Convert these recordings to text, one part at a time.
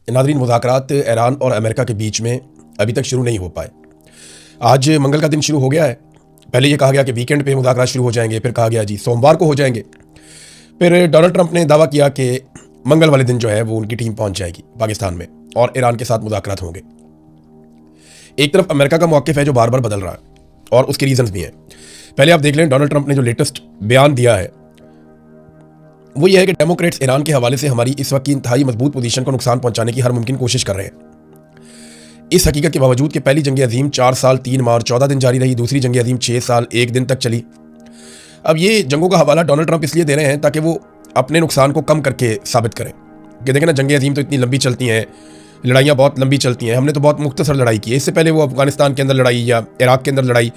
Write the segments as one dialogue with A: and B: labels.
A: नाज़रीन, मुज़ाकरात ईरान और अमेरिका के बीच में अभी तक शुरू नहीं हो पाए। आज मंगल का दिन शुरू हो गया है। पहले ये कहा गया कि वीकेंड पे मुज़ाकरात शुरू हो जाएंगे, फिर कहा गया जी सोमवार को हो जाएंगे। फिर डोनाल्ड ट्रंप ने दावा किया कि मंगल वाले दिन जो है वो उनकी टीम पहुंच जाएगी पाकिस्तान में और ईरान के साथ मुज़ाकरात होंगे। एक तरफ अमेरिका का मौक़िफ़ है जो बार बार बदल रहा है और उसके रीजंस भी हैं। पहले आप देख लें, डोनाल्ड ट्रंप ने जो लेटेस्ट बयान दिया है वो ये है कि डेमोक्रेट्स ईरान के हवाले से हमारी इस वक्त की इंतहाई मजबूत पोजीशन को नुकसान पहुंचाने की हर मुमकिन कोशिश कर रहे हैं। इस हकीकत के बावजूद कि पहली जंग अजीम 4 साल 3 माह और 14 दिन जारी रही, दूसरी जंग अजीम 6 साल 1 दिन तक चली। अब ये जंगों का हवाला डोनाल्ड ट्रंप इसलिए दे रहे हैं ताकि वो अपने नुकसान को कम करके साबित करें कि देखें ना, जंग अजीम तो इतनी लंबी चलती हैं, लड़ाइयाँ बहुत लंबी चलती हैं, हमने तो बहुत मुख्तसर लड़ाई की है। इससे पहले वो अफगानिस्तान के अंदर लड़ाई या इराक के अंदर लड़ाई,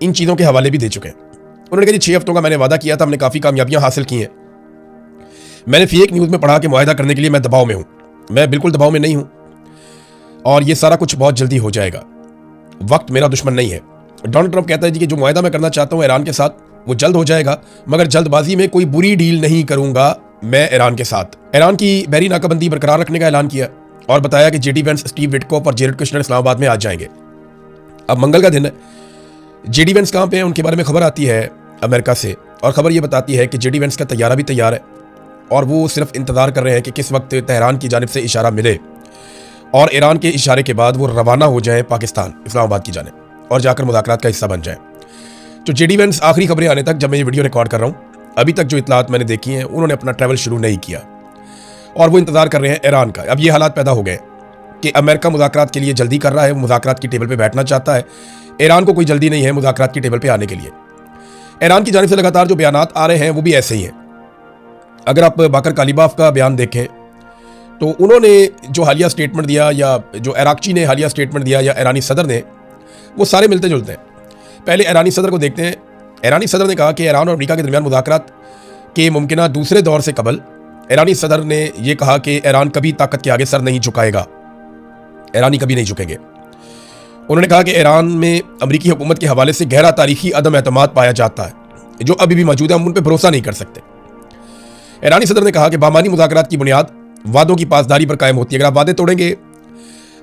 A: इन चीज़ों के हवाले भी दे चुके हैं। उन्होंने कहा जी 6 हफ्तों का मैंने वादा किया था, हमने काफ़ी कामयाबियाँ हासिल की हैं। मैंने फेक न्यूज़ में पढ़ा कि मुआहदा करने के लिए मैं दबाव में हूँ। मैं बिल्कुल दबाव में नहीं हूँ और ये सारा कुछ बहुत जल्दी हो जाएगा। वक्त मेरा दुश्मन नहीं है। डोनाल्ड ट्रंप कहता है जी कि जो मुआहदा मैं करना चाहता हूँ ईरान के साथ वो जल्द हो जाएगा, मगर जल्दबाजी में कोई बुरी डील नहीं करूंगा मैं ईरान के साथ। ईरान की बहरी नाकाबंदी बरकरार रखने का ऐलान किया और बताया कि जेडी वेंस, स्टीव विटकॉफ और जेरेड कुशनर इस्लामाबाद में आ जाएंगे। अब मंगल का दिन है। जेडी वेंस कहाँ पे है, उनके बारे में खबर आती है अमेरिका से और खबर ये बताती है कि जेडी वेंस का तैयारा भी तैयार है और वो सिर्फ इंतज़ार कर रहे हैं कि किस वक्त तेहरान की जानिब से इशारा मिले और ईरान के इशारे के बाद वो रवाना हो जाए पाकिस्तान, इस्लामाबाद की जानिब और जाकर मुज़ाकरात का हिस्सा बन जाए। तो जेडी वेंस आखिरी खबरें आने तक, जब मैं ये वीडियो रिकॉर्ड कर रहा हूँ, अभी तक जो इतलात मैंने देखी हैं, उन्होंने अपना ट्रैवल शुरू नहीं किया और वो इंतज़ार कर रहे हैं ईरान का। अब ये हालात पैदा हो गए कि अमेरिका मुज़ाकरात के लिए जल्दी कर रहा है, मुज़ाकरात की टेबल पर बैठना चाहता है। ईरान को कोई जल्दी नहीं है मुज़ाकरात की टेबल पर आने के लिए। ईरान की जानिब से लगातार जो बयानात आ रहे हैं वो भी ऐसे ही हैं। अगर आप बाकर कालीबाफ का बयान देखें तो उन्होंने जो हालिया स्टेटमेंट दिया या जो अराक्ची ने हालिया स्टेटमेंट दिया या ईरानी सदर ने, वो सारे मिलते जुलते हैं। पहले ईरानी सदर को देखते हैं। ईरानी सदर ने कहा कि ईरान और अमेरिका के दरमियान मुज़ाकरात के मुमकिना दूसरे दौर से कबल ईरानी सदर ने यह कहा कि ईरान कभी ताकत के आगे सर नहीं झुकाएगा, ईरानी कभी नहीं झुकेंगे। उन्होंने कहा कि ईरान में अमरीकी हुकूमत के हवाले से गहरा तारीखी अदम एतमाद पाया जाता है जो अभी भी मौजूद है, हम उन पर भरोसा नहीं कर सकते। ईरानी सदर ने कहा कि बामानी मुज़ाकरात की बुनियाद वादों की पासदारी पर कायम होती है। अगर आप वादे तोड़ेंगे,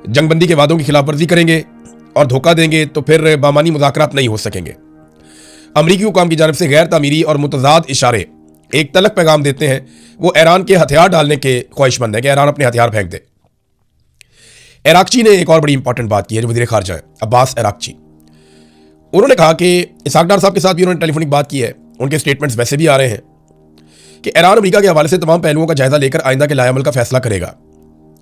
A: जंगबंदी के वादों की खिलाफवर्जी करेंगे और धोखा देंगे तो फिर बामानी मुज़ाकरात नहीं हो सकेंगे। अमरीकी हुकाम की जानिब से गैर तामीरी और मुतज़ाद इशारे एक तलक पैगाम देते हैं वो ईरान के हथियार डालने के ख्वाहिशमंद है कि ईरान अपने हथियार फेंक दे। अराक्ची ने एक और बड़ी इंपॉर्टेंट बात की है, जो वज़ीर ख़ारजा है अब्बास अराक्ची। उन्होंने कहा कि इसहाक डार साहब के साथ भी उन्होंने टेलीफोनिक बात की है, उनके स्टेटमेंट्स वैसे भी आ रहे हैं कि ईरान अमेरिका के हवाले से तमाम पहलुओं का जायजा लेकर आइंदा के लाएअमल का फैसला करेगा।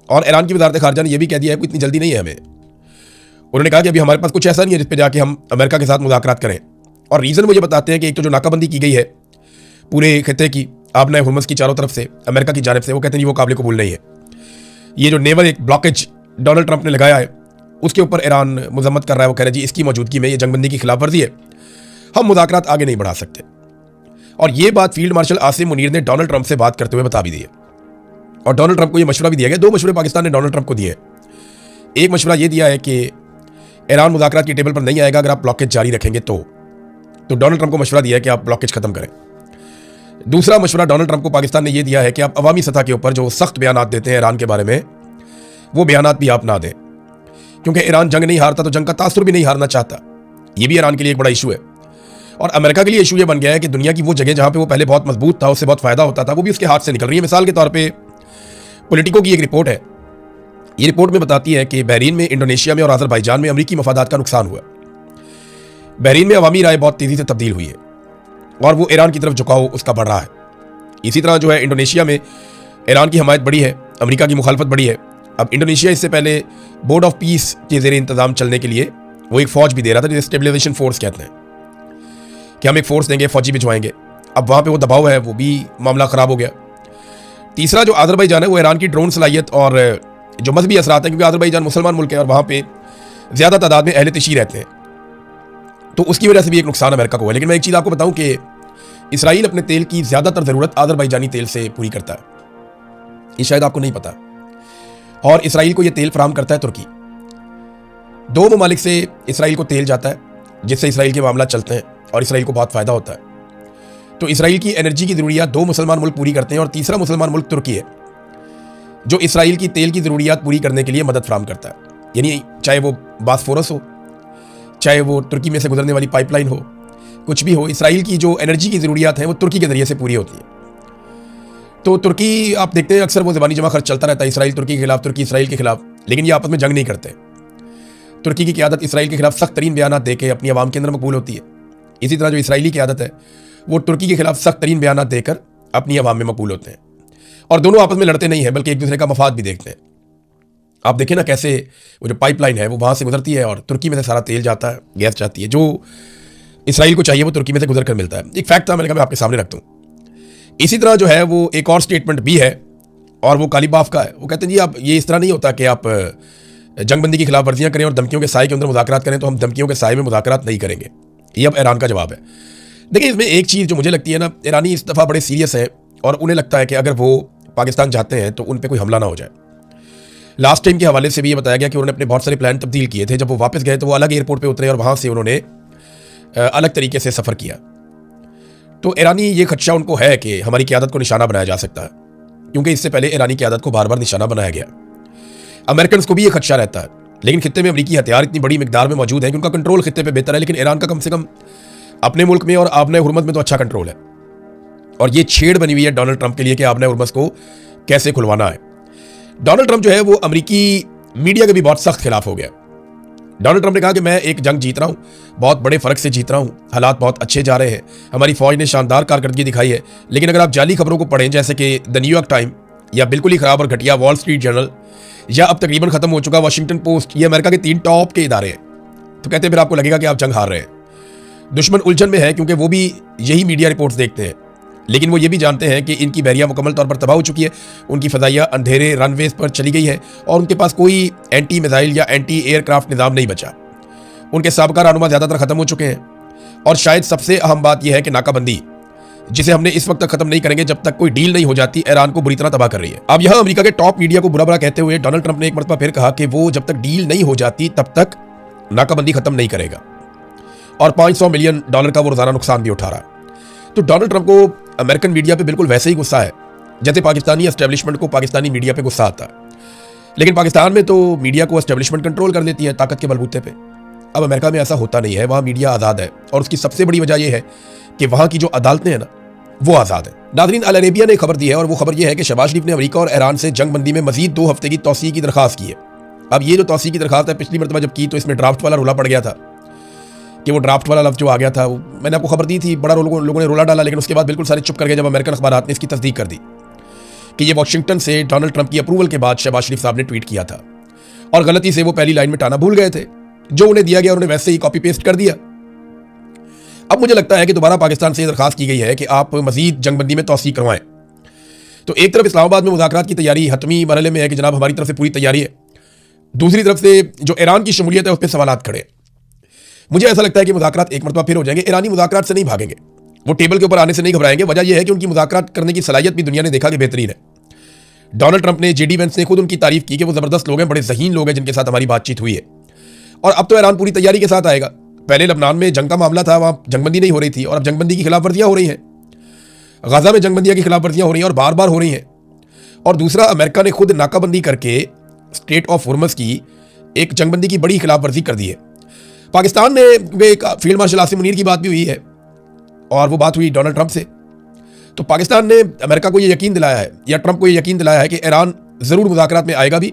A: और ईरान की वज़ारत ख़ारजा ने यह भी कह दिया है कि इतनी जल्दी नहीं है हमें। उन्होंने कहा कि अभी हमारे पास कुछ ऐसा नहीं है जिस पे जाके हम अमेरिका के साथ मुज़ाकरात करें। और रीज़न वो ये बताते हैं कि एक तो जो नाकाबंदी की गई है पूरे खित्ते की आबना हुर्मुज़ की चारों तरफ से अमेरिका की जानिब से, वो कहते हैं वो काबिल कबूल नहीं है। ये जो नेवल एक ब्लॉकेज डोनाल्ड ट्रंप ने लगाया है उसके ऊपर ईरान मजम्मत कर रहा है। वो कह रहा है जी इसकी मौजूदगी में ये जंगबंदी की खिलाफवर्जी है, हम मुज़ाकरात आगे नहीं बढ़ा सकते। और ये बात फील्ड मार्शल आसिम मुनीर ने डोनाल्ड ट्रंप से बात करते हुए बता भी दी है और डोनाल्ड ट्रंप को ये मशवरा भी दिया गया। 2 मशवरे पाकिस्तान ने डोनाल्ड ट्रंप को दिए। एक मशवरा ये दिया है कि ईरान मुज़ाकरात की टेबल पर नहीं आएगा अगर आप ब्लॉकेज जारी रखेंगे तो डोनाल्ड ट्रंप को मशवरा दिया है कि आप ब्लॉकेज खत्म करें। दूसरा मशवरा डोनाल्ड ट्रंप को पाकिस्तान ने यह दिया है कि आप अवामी सतह के ऊपर जो सख्त बयानात देते हैं ईरान के बारे में, वो बयानात भी आप ना दें, क्योंकि ईरान जंग नहीं हारता तो जंग का तासुर भी नहीं हारना चाहता। ये भी ईरान के लिए एक बड़ा इशू है। और अमेरिका के लिए इशू ये बन गया है कि दुनिया की वो जगह जहां पे वो पहले बहुत मजबूत था, उससे बहुत फायदा होता था, वो भी उसके हाथ से निकल रही है। मिसाल के तौर पे पॉलिटिको की एक रिपोर्ट है। ये रिपोर्ट में बताती है कि बहरीन में, इंडोनेशिया में और अजरबैजान में अमरीकी मफादात का नुकसान हुआ। बहरीन में अवामी राय बहुत तेजी से तब्दील हुई है और वो ईरान की तरफ झुकाव उसका बढ़ रहा है। इसी तरह जो है इंडोनेशिया में ईरान की हमायत बढ़ी है, अमेरिका की मुखालफत बढ़ी है। अब इंडोनेशिया इससे पहले बोर्ड ऑफ पीस के ज़ेरे इंतजाम चलने के लिए वो एक फ़ौज भी दे रहा था, जिसे स्टेबलाइजेशन फोर्स कहते हैं, कि हम एक फोर्स देंगे, फौजी भिजवाएंगे। अब वहाँ पे वो दबाव है, वो भी मामला ख़राब हो गया। तीसरा जो अजरबैजान है वो ईरान की ड्रोन सलाहियत और जो मजहबी असरात हैं, क्योंकि अजरबैजान मुसलमान मुल्क है और वहाँ पे ज़्यादा तादाद में अहले तशी रहते हैं, तो उसकी वजह से भी एक नुकसान अमेरिका को है। लेकिन मैं एक चीज़ आपको बताऊँ कि इसराइल अपने तेल की ज़्यादातर ज़रूरत अजरबैजानी तेल से पूरी करता है। ये शायद आपको नहीं पता। और इसराइल को यह तेल फराहम करता है तुर्की। 2 ममालिक से इसराइल को तेल जाता है जिससे इसराइल के मामला चलते हैं और इसराइल को बहुत फ़ायदा होता है। तो इसराइल की एनर्जी की ज़रूरियात 2 मुसलमान मुल्क पूरी करते हैं और तीसरा मुसलमान मुल्क तुर्की है। जो इसराइल की तेल की ज़रूरियात पूरी करने के लिए मदद फराहम करता है। यानी चाहे वो बासफोरस हो, चाहे वो तुर्की में से गुजरने वाली पाइपलाइन हो, कुछ भी हो, इसराइल की जो एनर्जी की ज़रूरियात हैं वो तुर्की के ज़रिए से पूरी होती है। तो तुर्की, आप देखते हैं अक्सर वो ज़बानी जमा खर्च चलता रहता है, इसराइल तुर्की के खिलाफ, तुर्की इसराइल के खिलाफ, लेकिन ये आपस में जंग नहीं करते। तुर्की की क़यादत इसराइल के खिलाफ सख्त तरीन बयान दे के अपनी आवाम के अंदर मकबूल होती है। इसी तरह जो इसराइली क़यादत है वो तुर्की के खिलाफ सख्त तरीन बयान देकर अपनी आवाम में मकबूल होते हैं। और दोनों आपस में लड़ते नहीं है, बल्कि एक दूसरे का मफाद भी देखते हैं। आप देखें ना कैसे वो जो पाइपलाइन है वो वहाँ से गुजरती है और तुर्की में से सारा तेल जाता है, गैस जाती है, जो इसराइल को चाहिए वो तुर्की में से गुजर कर मिलता है। एक फैक्ट था, मैंने कहा मैं आपके सामने रखता हूँ। इसी तरह जो है वो एक और स्टेटमेंट भी है और वो कालीबाफ का है। वो कहते हैं जी आप ये इस तरह नहीं होता कि आप जंगबंदी की खिलाफ वर्जियाँ करें और धमकियों के साए के अंदर मुज़ाकरात करें, तो हम धमकियों के साए में मुज़ाकरात नहीं करेंगे। ये अब ईरान का जवाब है। देखिए इसमें एक चीज़ जो मुझे लगती है ना, ईरानी इस दफ़ा बड़े सीरियस है और उन्हें लगता है कि अगर वो पाकिस्तान जाते हैं तो उन पर कोई हमला ना हो जाए। लास्ट टाइम के हवाले से भी ये बताया गया कि उन्होंने अपने बहुत सारे प्लान तब्दील किए थे। जब वो वापस गए तो वो अलग एयरपोर्ट पे उतरे और वहाँ से उन्होंने अलग तरीके से सफ़र किया। तो ईरानी ये खदशा उनको है कि हमारी क़यादत को निशाना बनाया जा सकता है, क्योंकि इससे पहले ईरानी क़यादत को बार बार निशाना बनाया गया। अमेरिकन को भी ये खदशा रहता है, लेकिन खित्ते में अमरीकी हथियार इतनी बड़ी मिकदार में मौजूद है कि उनका कंट्रोल खित्ते पे बेहतर है। लेकिन ईरान का कम से कम अपने मुल्क में और आबने हुर्मत में तो अच्छा कंट्रोल है। और ये छेड़ बनी हुई है डोनाल्ड ट्रंप के लिए कि आबने हुर्मत को कैसे खुलवाना है। डोनाल्ड ट्रंप जो है वो अमरीकी मीडिया के भी बहुत सख्त खिलाफ हो गया। डोनाल्ड ट्रंप ने कहा कि मैं एक जंग जीत रहा हूँ, बहुत बड़े फ़र्क से जीत रहा हूँ, हालात बहुत अच्छे जा रहे हैं, हमारी फ़ौज ने शानदार कारकर्दगी दिखाई है। लेकिन अगर आप जाली खबरों को पढ़ें, जैसे कि द न्यूयॉर्क टाइम या बिल्कुल ही ख़राब और घटिया वॉल स्ट्रीट जर्नल या अब तकरीबन ख़त्म हो चुका वाशिंगटन पोस्ट, ये अमेरिका के 3 टॉप के इदारे हैं, तो कहते हैं फिर आपको लगेगा कि आप जंग हार रहे हैं। दुश्मन उलझन में है क्योंकि वो भी यही मीडिया रिपोर्ट्स देखते हैं, लेकिन वो ये भी जानते हैं कि इनकी बहरिया मुकम्मल तौर पर तबाह हो चुकी है, उनकी फ़ज़ाइया अंधेरे रनवेज पर चली गई है और उनके पास कोई एंटी मिसाइल या एंटी एयरक्राफ्ट निज़ाम नहीं बचा। उनके साबका रहनुमा ज़्यादातर ख़त्म हो चुके हैं। और शायद सबसे अहम बात यह है कि नाकाबंदी, जिसे हमने इस वक्त तक खत्म नहीं करेंगे जब तक कोई डील नहीं हो जाती, ईरान को बुरी तरह तबाह कर रही है। अब यहाँ अमेरिका के टॉप मीडिया को बुरा बुरा कहते हुए डोनाल्ड ट्रंप ने एक मरतबा फिर कहा कि वो जब तक डील नहीं हो जाती तब तक नाकाबंदी खत्म नहीं करेगा, और $500 मिलियन का वो रोजाना नुकसान भी उठा रहा है। तो डोनाल्ड ट्रंप को अमेरिकन मीडिया पे बिल्कुल वैसे ही गुस्सा है जैसे पाकिस्तानी एस्टेब्लिशमेंट को पाकिस्तानी मीडिया पे गुस्सा आता है। लेकिन पाकिस्तान में तो मीडिया को एस्टेब्लिशमेंट कंट्रोल कर देती है ताकत के बलबूते पे। अब अमेरिका में ऐसा होता नहीं है, वहाँ मीडिया आज़ाद है और उसकी सबसे बड़ी वजह यह है कि वहाँ की जो अदालतें हैं ना वो आज़ाद है। नाज़रीन, अल अरेबिया ने खबर दी है और वो खबर यह है कि शहबाज शरीफ ने अमेरिका और ईरान से जंग बंदी में मजीद 2 हफ्ते की तौसीए की दरखास्त की है। अब ये जो तौसीए की दरखास्त है, पिछली मरतबा जब की तो इसमें ड्राफ्ट वाला रोला पड़ गया था कि वो ड्राफ्ट वाला लफ्ज़ जो आ गया था, मैंने आपको खबर दी थी, बड़ा लोगों ने रोला डाला, लेकिन उसके बाद बिल्कुल सारे चुप कर गए जब अमेरिकन अखबारात ने इसकी तस्दीक कर दी कि ये वाशिंगटन से डोनाल्ड ट्रंप की अप्रूवल के बाद शहबाज शरीफ साहब ने ट्वीट किया था और गलती से वो पहली लाइन में टाना भूल गए थे। जो उन्हें दिया गया उन्होंने वैसे ही कॉपी पेस्ट कर दिया। अब मुझे लगता है कि दोबारा पाकिस्तान से दरखास्त की गई है कि आप मजीद जंगबंदी में तौसीए करवाएं। तो एक तरफ इस्लामाबाद में मुज़ाकरात की तैयारी हतमी मरहले में है कि जनाब हमारी तरफ से पूरी तैयारी है, दूसरी तरफ से जो ईरान की शमूलियत है उस पर सवालात खड़े। मुझे ऐसा लगता है कि मुज़ाकरात एक मरतबा फिर हो जाएंगे। ईरानी मुज़ाकरात से नहीं भागेंगे, वो टेबल के ऊपर आने से नहीं घबराएंगे। वजह यह है कि उनकी मुज़ाकरात करने की सलाहियत भी दुनिया ने देखा कि बेहतरीन है। डोनाल्ड ट्रंप ने, जेडी वेंस ने खुद उनकी तारीफ की कि वो ज़बरदस्त लोग हैं, बड़े ज़हीन लोग हैं जिनके साथ हमारी बातचीत हुई है। और अब तो ईरान पूरी तैयारी के साथ आएगा। पहले लबनान में जंग का मामला था, वहाँ जंगबंदी नहीं हो रही थी और अब जंगबंदी की खिलाफ वर्जियाँ हो रही हैं। गजा में जंगबंदियाँ की खिलाफ वर्जियाँ हो रही हैं और बार बार हो रही हैं। और दूसरा, अमेरिका ने खुद नाकाबंदी करके स्टेट ऑफ हुर्मस की एक जंगबंदी की बड़ी खिलाफ वर्जी कर दी है। पाकिस्तान में एक फील्ड मार्शल आसिम मुनीर की बात भी हुई है और वो बात हुई डोनाल्ड ट्रंप से। तो पाकिस्तान ने अमेरिका को ये यकीन दिलाया है या ट्रंप को ये यकीन दिलाया है कि ईरान ज़रूर मुज़ाकरात में आएगा भी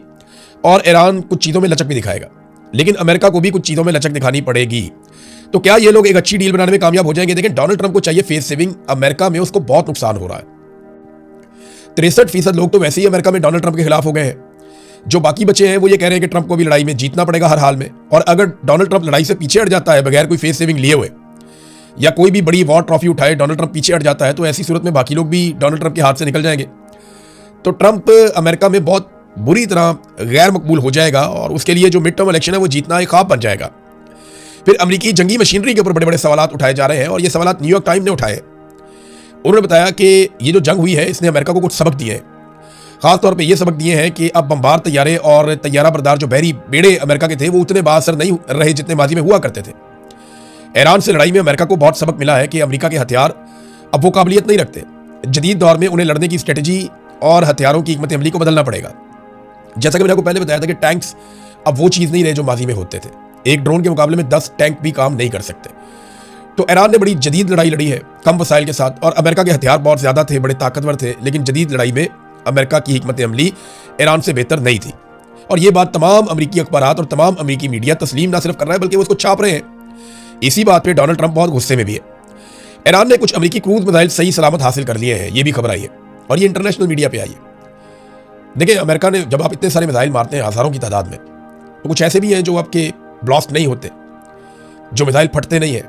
A: और ईरान कुछ चीज़ों में लचक भी दिखाएगा, लेकिन अमेरिका को भी कुछ चीज़ों में लचक दिखानी पड़ेगी। तो क्या ये लोग एक अच्छी डील बनाने में कामयाब हो जाएंगे? देखें, डोनाल्ड ट्रंप को चाहिए फेस सेविंग। अमेरिका में उसको बहुत नुकसान हो रहा है। 63% लोग तो वैसे ही अमेरिका में डोनाल्ड ट्रंप के खिलाफ हो गए हैं। जो बाकी बचे हैं वो ये कह रहे हैं कि ट्रंप को भी लड़ाई में जीतना पड़ेगा हर हाल में, और अगर डोनाल्ड ट्रंप लड़ाई से पीछे हट जाता है बगैर कोई फेस सेविंग लिए हुए, या कोई भी बड़ी वॉर ट्रॉफी उठाए डोनाल्ड ट्रंप पीछे हट जाता है, तो ऐसी सूरत में बाकी लोग भी डोनाल्ड ट्रंप के हाथ से निकल जाएंगे। तो ट्रंप अमेरिका में बहुत बुरी तरह गैर मकबूल हो जाएगा और उसके लिए जो मिड टर्म इलेक्शन है वो जीतना एक ख्वाब बन जाएगा। फिर अमेरिकी जंगी मशीनरी के ऊपर बड़े बड़े सवाल उठाए जा रहे हैं और ये सवाल न्यूयॉर्क टाइम ने उठाए। उन्होंने बताया कि ये जो जंग हुई है इसने अमेरिका को कुछ सबक दिए हैं। खासतौर पे ये सबक दिए हैं कि अब बमबार तैयारे और तैयारा बरदार जो बहरी बेड़े अमेरिका के थे वो उतने बाअसर नहीं रहे जितने माजी में हुआ करते थे। ईरान से लड़ाई में अमेरिका को बहुत सबक मिला है कि अमेरिका के हथियार अब वो काबिलियत नहीं रखते। जदीद दौर में उन्हें लड़ने की स्ट्रेटजी और हथियारों की हिकमत अमली को बदलना पड़ेगा। जैसा कि मैंने आपको पहले बताया था कि टैंक्स अब वो चीज़ नहीं रहे जो माजी में होते थे। एक ड्रोन के मुकाबले में 10 टैंक भी काम नहीं कर सकते। तो ईरान ने बड़ी जदीद लड़ाई लड़ी है कम वसाइल के साथ, और अमेरिका के हथियार बहुत ज़्यादा थे, बड़े ताकतवर थे, लेकिन जदीद लड़ाई में अमेरिका की हिकमत अमली ईरान से बेहतर नहीं थी। और ये बात तमाम अमरीकी अखबारात और तमाम अमरीकी मीडिया तस्लीम ना सिर्फ कर रहा है बल्कि वो उसको छाप रहे हैं। इसी बात पे डोनाल्ड ट्रंप बहुत गुस्से में भी है। ईरान ने कुछ अमरीकी क्रूज मिसाइल सही सलामत हासिल कर लिए हैं, ये भी खबर आई है और ये इंटरनेशनल मीडिया पे आई है। देखिए, अमेरिका ने, जब आप इतने सारे मिसाइल मारते हैं हज़ारों की तादाद में, तो कुछ ऐसे भी हैं जो आपके ब्लास्ट नहीं होते, जो मिसाइल फटते नहीं है।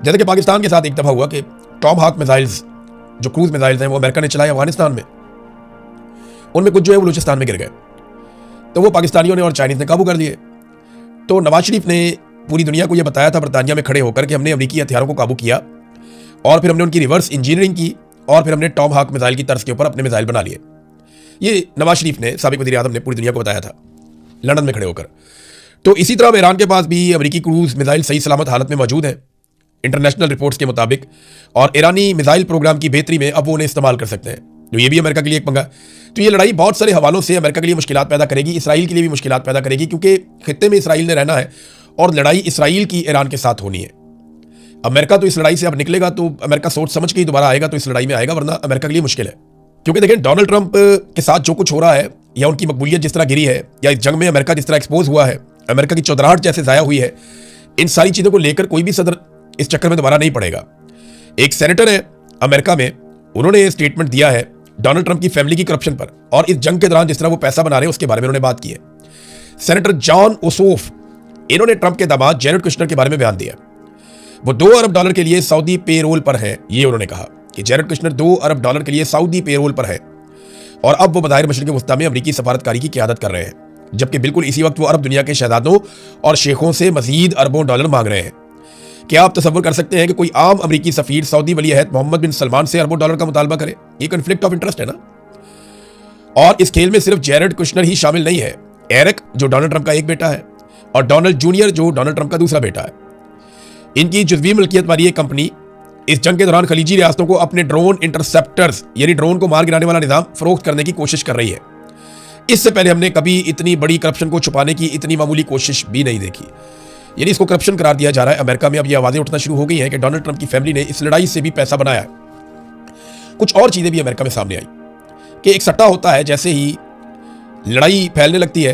A: जैसे कि पाकिस्तान के साथ एक दफ़ा हुआ कि टॉम हाक मिसाइल्स, जो क्रूज मिसाइल्स हैं, वो अमेरिका ने चलाए अफगानिस्तान में, उनमें कुछ जो है वो बलूचिस्तान में गिर गए, तो वो पाकिस्तानियों ने और चाइनीज़ ने काबू कर लिए। तो नवाज शरीफ ने पूरी दुनिया को यह बताया था बरतानिया में खड़े होकर कि हमने अमरीकी हथियारों को काबू किया, और फिर हमने उनकी रिवर्स इंजीनियरिंग की, और फिर हमने टॉम हाक मिसाइल की तर्ज के ऊपर अपने मिसाइल बना लिए। ये नवाज शरीफ ने, साबिक वज़ीर आज़म ने, पूरी दुनिया को बताया था लंदन में खड़े होकर। तो इसी तरह ईरान के पास भी अमरीकी क्रूज मिसाइल सही सलामत हालत में मौजूद है इंटरनेशनल रिपोर्ट्स के मुताबिक, और ईरानी मिसाइल प्रोग्राम की बेहतरी में अब वो उन्हें इस्तेमाल कर सकते हैं, तो ये भी अमेरिका के लिए एक पंगा। तो ये लड़ाई बहुत सारे हवालों से अमेरिका के लिए मुश्किलात पैदा करेगी, इसराइल के लिए भी मुश्किलात पैदा करेगी, क्योंकि खित्ते में इसराइल ने रहना है और लड़ाई इसराइल की ईरान के साथ होनी है। अमेरिका तो इस लड़ाई से अब निकलेगा तो अमेरिका सोच समझ के ही दोबारा आएगा, तो इस लड़ाई में आएगा, वरना अमेरिका के लिए मुश्किल है। क्योंकि देखें, डोनाल्ड ट्रंप के साथ जो कुछ हो रहा है, या उनकी मकबूलियत जिस तरह गिरी है, या इस जंग में अमेरिका जिस तरह एक्सपोज हुआ है, अमेरिका की चौधराहट जैसे ज़ाया हुई है, इन सारी चीज़ों को लेकर कोई भी सदर इस चक्कर में दोबारा नहीं पड़ेगा। एक सेनेटर है अमेरिका में, उन्होंने स्टेटमेंट दिया है डोनाल्ड ट्रंप की फैमिली की करप्शन पर, और इस जंग के दौरान जिस तरह वो पैसा बना रहे हैं उसके बारे में उन्होंने बात की है। सेनेटर जॉन ओसोफ, इन्होंने ट्रंप के दामाद जेरेड कुशनर के बारे में बयान दिया। वो $2 अरब के लिए सऊदी पेरोल पर है। ये उन्होंने कहा कि जेरेड कुशनर $2 अरब के लिए सऊदी पेरोल पर है, और अब वो बज़ाहिर मशरिक़ वस्ता में अमरीकी सफारतकारी की क़यादत कर रहे हैं, जबकि बिल्कुल इसी वक्त वो अरब दुनिया के शहजादों और शेखों से मजीद अरबों डॉलर मांग रहे हैं। क्या आप तसव्वुर कर सकते हैं कि कोई आम अमरीकी सफ़ीर सऊदी वली अहद मोहम्मद बिन सलमान से अरबों डॉलर का मुतालबा करे? ये कन्फ्लिक्ट ऑफ इंटरेस्ट है ना। और इस खेल में सिर्फ जेरेड कुशनर ही शामिल नहीं है, एरिक जो डोनाल्ड ट्रंप का एक बेटा है, और डोनाल्ड जूनियर जो डोनाल्ड ट्रंप का दूसरा बेटा है। इनकी जुज़वी मिल्कियत वाली एक कंपनी इस जंग के दौरान खलीजी रियासतों को अपने ड्रोन इंटरसेप्टर्स, यानी ड्रोन को मार गिराने वाला निज़ाम, फरोख्त करने की कोशिश कर रही है। इससे पहले हमने कभी इतनी बड़ी करप्शन को छुपाने की इतनी मामूली कोशिश भी नहीं देखी। यानी इसको करप्शन करार दिया जा रहा है। अमेरिका में अब ये आवाज़ें उठना शुरू हो गई हैं कि डोनाल्ड ट्रंप की फैमिली ने इस लड़ाई से भी पैसा बनाया है। कुछ और चीज़ें भी अमेरिका में सामने आई कि एक सट्टा होता है, जैसे ही लड़ाई फैलने लगती है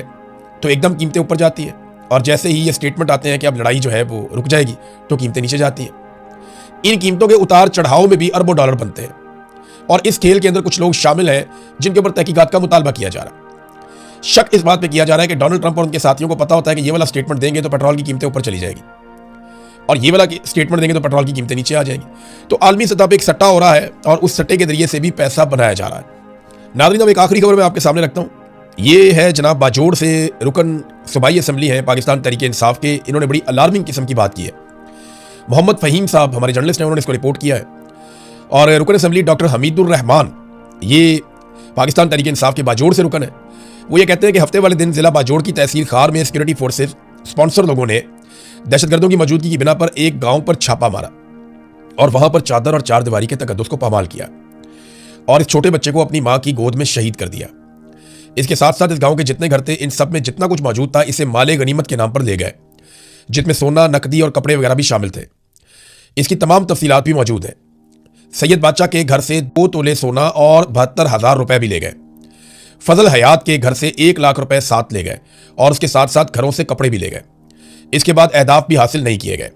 A: तो एकदम कीमतें ऊपर जाती हैं, और जैसे ही ये स्टेटमेंट आते हैं कि अब लड़ाई जो है वो रुक जाएगी तो कीमतें नीचे जाती हैं। इन कीमतों के उतार चढ़ाव में भी अरबों डॉलर बनते हैं, और इस खेल के अंदर कुछ लोग शामिल हैं जिनके ऊपर तहकीकात का मुतालबा किया जा रहा है। शक इस बात पे किया जा रहा है कि डोनाल्ड ट्रंप और उनके साथियों को पता होता है कि ये वाला स्टेटमेंट देंगे तो पेट्रोल की कीमतें ऊपर चली जाएगी, और ये वाला स्टेटमेंट देंगे तो पेट्रोल की कीमतें नीचे आ जाएंगी। तो आलमी सतह पर एक सट्टा हो रहा है, और उस सट्टे के जरिए से भी पैसा बनाया जा रहा है। नाज़रीन, अब एक आखिरी खबर मैं आपके सामने रखता हूँ। ये है जनाब बाजोड़ से रुकन सूबाई असम्बली है पाकिस्तान तहरीक इंसाफ के, इन्होंने बड़ी अलार्मिंग किस्म की बात की है। मोहम्मद फ़हीम साहब हमारे जर्नलिस्ट हैं, उन्होंने इसको रिपोर्ट किया है। और रुकन असम्बली डॉक्टर हमीदुर रहमान, ये पाकिस्तान तहरीक इंसाफ के बाजोड़ से रुकन है। वो ये कहते हैं कि हफ्ते वाले दिन जिला बाजोड़ की तहसील खार में सिक्योरिटी फोर्सेज स्पॉन्सर लोगों ने दहशतगर्दों की मौजूदगी की बिना पर एक गांव पर छापा मारा, और वहां पर चादर और चार दीवारी के तकद्दुस को पामाल किया, और इस छोटे बच्चे को अपनी मां की गोद में शहीद कर दिया। इसके साथ साथ इस गांव के जितने घर थे, इन सब में जितना कुछ मौजूद था, इसे माले गनीमत के नाम पर ले गए, जिसमें सोना, नकदी और कपड़े वगैरह भी शामिल थे। इसकी तमाम तफसीलात भी मौजूद हैं। सैयद बादशाह के घर से 2 तोले सोना और 72,000 रुपए भी ले गए। फजल हयात के घर से 1 लाख रुपए साथ ले गए, और उसके साथ साथ घरों से कपड़े भी ले गए। इसके बाद अहदाफ भी हासिल नहीं किए गए।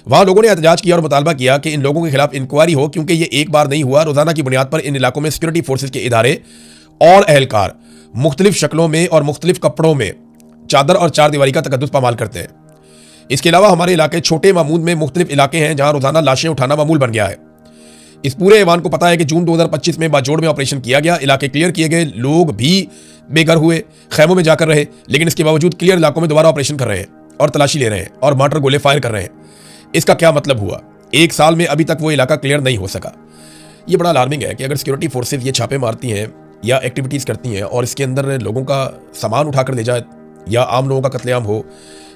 A: वहां लोगों ने एहतजाज किया और मुतालबा किया कि इन लोगों के खिलाफ इंक्वायरी हो, क्योंकि ये एक बार नहीं हुआ। रोजाना की बुनियाद पर इन इलाकों में सिक्योरिटी फोर्सेज के इदारे और अहलकार मुख्तलिफ शक्लों में और मुख्तलिफ कपड़ों में चादर और चार दीवारी का तकद्दुस पामाल करते हैं। इसके अलावा हमारे इलाके छोटे मामूद में मुख्तलिफ इलाके हैं जहां रोजाना लाशें उठाना मामूल बन गया है। इस पूरे ऐवान को पता है कि जून 2025 में बाजोड़ में ऑपरेशन किया गया, इलाके क्लियर किए गए, लोग भी बेघर हुए, खैमों में जाकर रहे, लेकिन इसके बावजूद क्लियर इलाकों में दोबारा ऑपरेशन कर रहे हैं और तलाशी ले रहे हैं और मार्टर गोले फायर कर रहे हैं। इसका क्या मतलब हुआ? 1 साल में अभी तक वो इलाका क्लियर नहीं हो सका। ये बड़ा अलार्मिंग है कि अगर सिक्योरिटी फोर्सेज ये छापे मारती हैं या एक्टिविटीज़ करती हैं और इसके अंदर लोगों का सामान उठाकर ले जाए, या आम लोगों का कत्लेआम हो,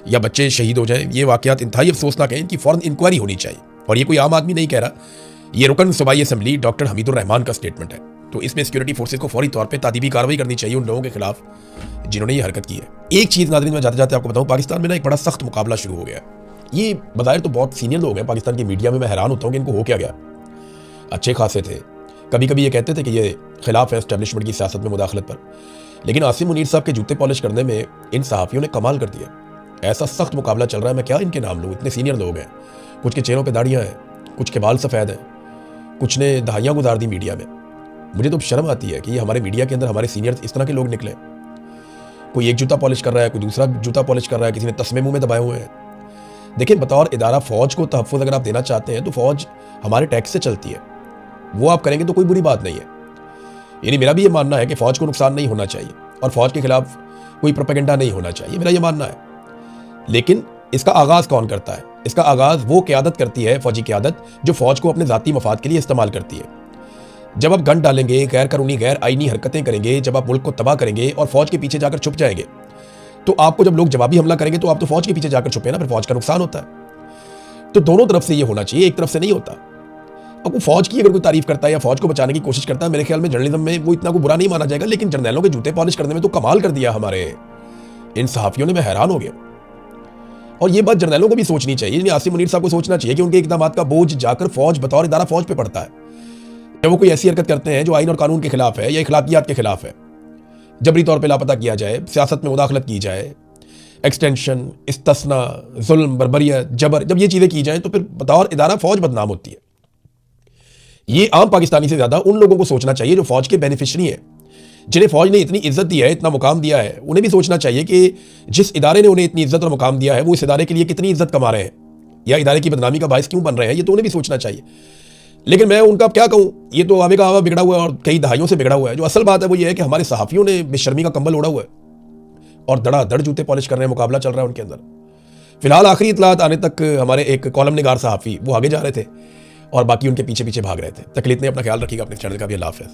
A: या बच्चे शहीद हो जाएं, ये वाक़यात इंतहाई अफसोसनाक है। इनकी फ़ौरन इंक्वायरी होनी चाहिए, और ये कोई आम आदमी नहीं कह रहा, ये रुकन सूबाई असम्बली डॉक्टर हमीदुर रहमान का स्टेटमेंट है। तो इसमें सिक्योरिटी फोर्सेज को फौरी तौर पे तादीबी कार्रवाई करनी चाहिए उन लोगों के खिलाफ जिन्होंने ये हरकत की है। एक चीज़ नाज़रीन मैं जाते जाते आपको बताऊं, पाकिस्तान में ना एक बड़ा सख्त मुकाबला शुरू हो गया है। ये बज़ाहिर तो बहुत सीनियर लोग हैं पाकिस्तान की मीडिया में, मैं हैरान होता हूँ कि इनको हो क्या गया। अच्छे खासे थे, कभी कभी ये कहते थे कि ये खिलाफ है एस्टेब्लिशमेंट की सियासत में मुदाखलत पर, लेकिन आसिम मुनीर साहब के जूते पॉलिश करने में इन सहाफ़ियों ने कमाल कर दिया। ऐसा सख्त मुकाबला चल रहा है, मैं क्या इनके नाम लूँ, इतने सीनियर लोग हैं। कुछ के चेहरों पर दाढ़ियाँ हैं, कुछ के बाल सफ़ेद हैं, कुछ ने दहाइयाँ गुजार दी मीडिया में। मुझे तो शर्म आती है कि ये हमारे मीडिया के अंदर हमारे सीनियर्स इस तरह के लोग निकले। कोई एक जूता पॉलिश कर रहा है, कोई दूसरा जूता पॉलिश कर रहा है, किसी ने तस्मे मुंह में दबाए हुए हैं। देखिए, बतौर इदारा फ़ौज को तहफ़्फ़ुज़ अगर आप देना चाहते हैं तो फ़ौज हमारे टैक्स से चलती है, वो आप करेंगे तो कोई बुरी बात नहीं है। यानी मेरा भी ये मानना है कि फ़ौज को नुकसान नहीं होना चाहिए और फ़ौज के खिलाफ कोई प्रोपेगेंडा नहीं होना चाहिए, मेरा ये मानना है। लेकिन इसका आगाज़ कौन करता है? इसका आगाज़ वो क़यादत करती है, फ़ौजी क़यादत, जो फ़ौज को अपने ज़ाती मफाद के लिए इस्तेमाल करती है। जब आप गन डालेंगे, गैर कानूनी गैर आईनी हरकतें करेंगे, जब आप मुल्क को तबाह करेंगे और फ़ौज के पीछे जाकर छुप जाएंगे, तो आपको जब लोग जवाबी हमला करेंगे तो आप तो फ़ौज के पीछे जाकर छुपे ना, फिर फ़ौज का नुकसान होता है। तो दोनों तरफ से ये होना चाहिए, एक तरफ से नहीं होता। अब वो फ़ौज की अगर कोई तारीफ करता है या फ़ौज को बचाने की कोशिश करता है, मेरे ख्याल में जर्नलिज्म में वो इतना को बुरा नहीं माना जाएगा। लेकिन जर्नैलों के जूते पॉलिश करने में तो कमाल कर दिया हमारे इन सहाफ़ियों ने, मैं हैरान हो गया। और ये बात जर्नैलों को भी सोचनी चाहिए, आसिम मुनीर साहब को सोचना चाहिए कि उनके इक़दाम का बोझ जाकर फ़ौज बतौर इदारा फ़ौज पे पड़ता है। जब वो कोई ऐसी हरकत करते हैं जो आइन और कानून के खिलाफ है या इखलाकियात के खिलाफ है, जबरी तौर पे लापता किया जाए, सियासत में मुदाखलत की जाए, एक्सटेंशन, इस्तिस्ना, जुल्म, बर्बरियत, जबर, जब ये चीज़ें की जाएं तो फिर बतौर इदारा फ़ौज बदनाम होती है। ये आम पाकिस्तानी से ज़्यादा उन लोगों को सोचना चाहिए जो फ़ौज के बेनिफिशरी हैं, जिन्हें फ़ौज ने इतनी इज्जत दी है, इतना मुकाम दिया है। उन्हें भी सोचना चाहिए कि जिस इदारे ने उन्हें इतनी इज्जत और मुकाम दिया है, वो इस इदारे के लिए कितनी इज्जत कमा रहे हैं या इदारे की बदनामी का बायस क्यों बन रहे हैं, ये तो उन्हें भी सोचना चाहिए। लेकिन मैं उनका क्या कहूँ, ये तो आवे का आवा बिगड़ा हुआ है और कई दहाइयों से बिगड़ा हुआ है। जो असल बात है वो ये है कि हमारे सहाफ़ियों ने बेशर्मी का कंबल ओढ़ा हुआ है और धड़ाधड़ जूते पॉलिश कर रहे हैं, मुकाबला चल रहा है उनके अंदर। फिलहाल आखिरी इतलात आने तक हमारे एक कॉलम निगार सहाफ़ी वो आगे जा रहे थे और बाकी उनके पीछे पीछे भाग रहे थे। तकलीफ ने अपना ख्याल रखिएगा, अपने चैनल का भी अल्लाह हाफ़िज़।